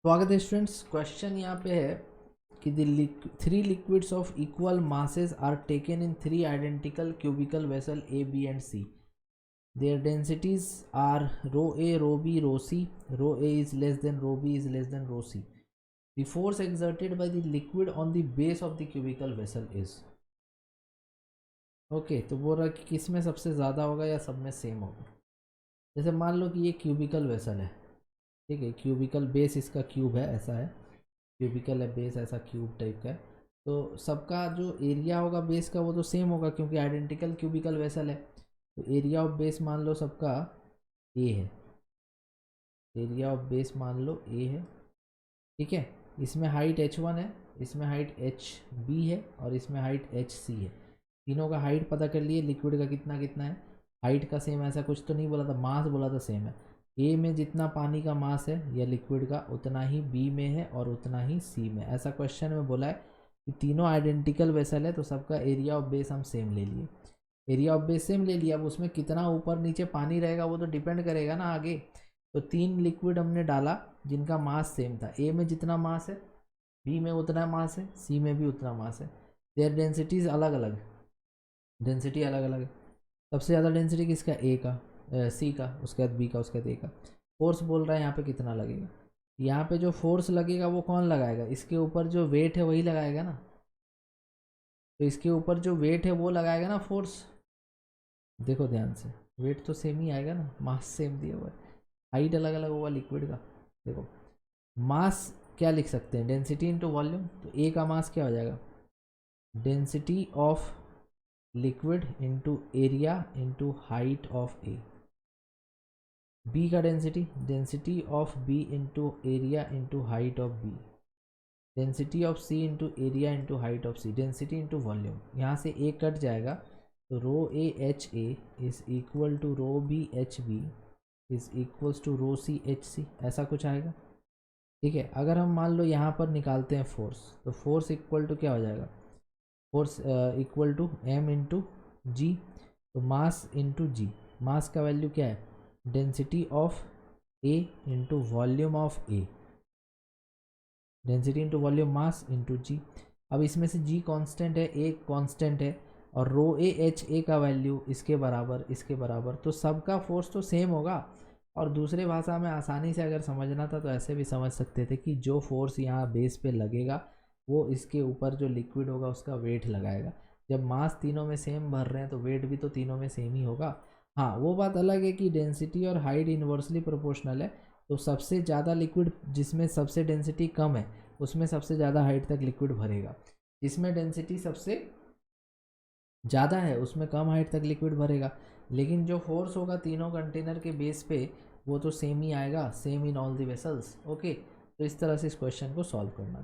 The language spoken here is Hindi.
स्वागत है स्टूडेंट्स। क्वेश्चन यहाँ पे है कि three liquids of equal masses are taken in three identical cubical vessel A B and C. Their densities are rho A, rho B, rho C. Rho A is less than rho B is less than rho C. The force exerted by the liquid on the base of the cubical vessel is. Okay, तो बोल रहा कि किस में सबसे ज़्यादा होगा या सब में सेम होगा. जैसे मान लो कि ये क्यूबिकल वेसल है, ठीक है. क्यूबिकल बेस इसका क्यूब है, ऐसा है. क्यूबिकल है, बेस ऐसा क्यूब टाइप का है. तो सबका जो एरिया होगा बेस का वो तो सेम होगा क्योंकि आइडेंटिकल क्यूबिकल वेसल है. तो एरिया ऑफ बेस मान लो सबका ए है. एरिया ऑफ बेस मान लो ए है, ठीक है. इसमें हाइट h1 है, इसमें हाइट hb है और इसमें हाइट hc है. तीनों का हाइट पता कर लिए. लिक्विड का कितना कितना है, हाइट का सेम ऐसा कुछ तो नहीं बोला था, मास बोला था सेम है. ए में जितना पानी का मास है या लिक्विड का उतना ही बी में है और उतना ही सी में. ऐसा क्वेश्चन में बोला है कि तीनों आइडेंटिकल वेसल है तो सबका एरिया ऑफ बेस हम सेम ले लिए. एरिया ऑफ बेस सेम ले लिया. अब उसमें कितना ऊपर नीचे पानी रहेगा वो तो डिपेंड करेगा ना आगे. तो तीन लिक्विड हमने डाला जिनका मास सेम था. ए में जितना मास है, बी में उतना मास है, सी में भी उतना मास है. देयर डेंसिटीज अलग अलग, डेंसिटी अलग अलग है. सबसे ज़्यादा डेंसिटी किसका, ए का, सी का, उसके बाद बी का, उसके बाद ए का. फोर्स बोल रहा है यहाँ पे कितना लगेगा. यहाँ पे जो फोर्स लगेगा वो कौन लगाएगा, इसके ऊपर जो वेट है वही लगाएगा ना. तो इसके ऊपर जो वेट है वो लगाएगा ना फोर्स. देखो ध्यान से, वेट तो सेम ही आएगा ना, मास सेम दिया हुआ है. हाइट अलग अलग होगा लिक्विड का. देखो मास क्या लिख सकते हैं, डेंसिटी इंटू वॉल्यूम. तो ए का मास क्या हो जाएगा, density of liquid into area into height of A. B का डेंसिटी, density of B into area into height of B. Density of C into area into height of C. Density into volume. यहाँ से ए कट जाएगा तो rho A h A is equal to rho B h B is equals to rho C h C. ऐसा कुछ आएगा, ठीक है. अगर हम मान लो यहाँ पर निकालते हैं फोर्स, तो फोर्स इक्वल टू क्या हो जाएगा, force equal to m into g. तो मास इंटू जी. मास का वैल्यू क्या है, density of A into volume of A. Density into volume mass into g. अब इसमें से जी कांस्टेंट है, ए कांस्टेंट है और रो ए एच ए का वैल्यू इसके बराबर इसके बराबर. तो सबका फोर्स तो सेम होगा. और दूसरे भाषा में आसानी से अगर समझना था तो ऐसे भी समझ सकते थे कि जो फोर्स यहाँ बेस पे लगेगा वो इसके ऊपर जो लिक्विड होगा उसका वेट लगाएगा. जब मास तीनों में सेम भर रहे हैं तो वेट भी तो तीनों में सेम ही होगा. हाँ, वो बात अलग है कि डेंसिटी और हाइट इन्वर्सली प्रोपोर्शनल है. तो सबसे ज़्यादा लिक्विड जिसमें सबसे डेंसिटी कम है उसमें सबसे ज़्यादा हाइट तक लिक्विड भरेगा. जिसमें डेंसिटी सबसे ज़्यादा है उसमें कम हाइट तक लिक्विड भरेगा. लेकिन जो फोर्स होगा तीनों कंटेनर के बेस पे वो तो सेम ही आएगा, same in all the vessels. Okay, तो इस तरह से इस क्वेश्चन को सॉल्व करना.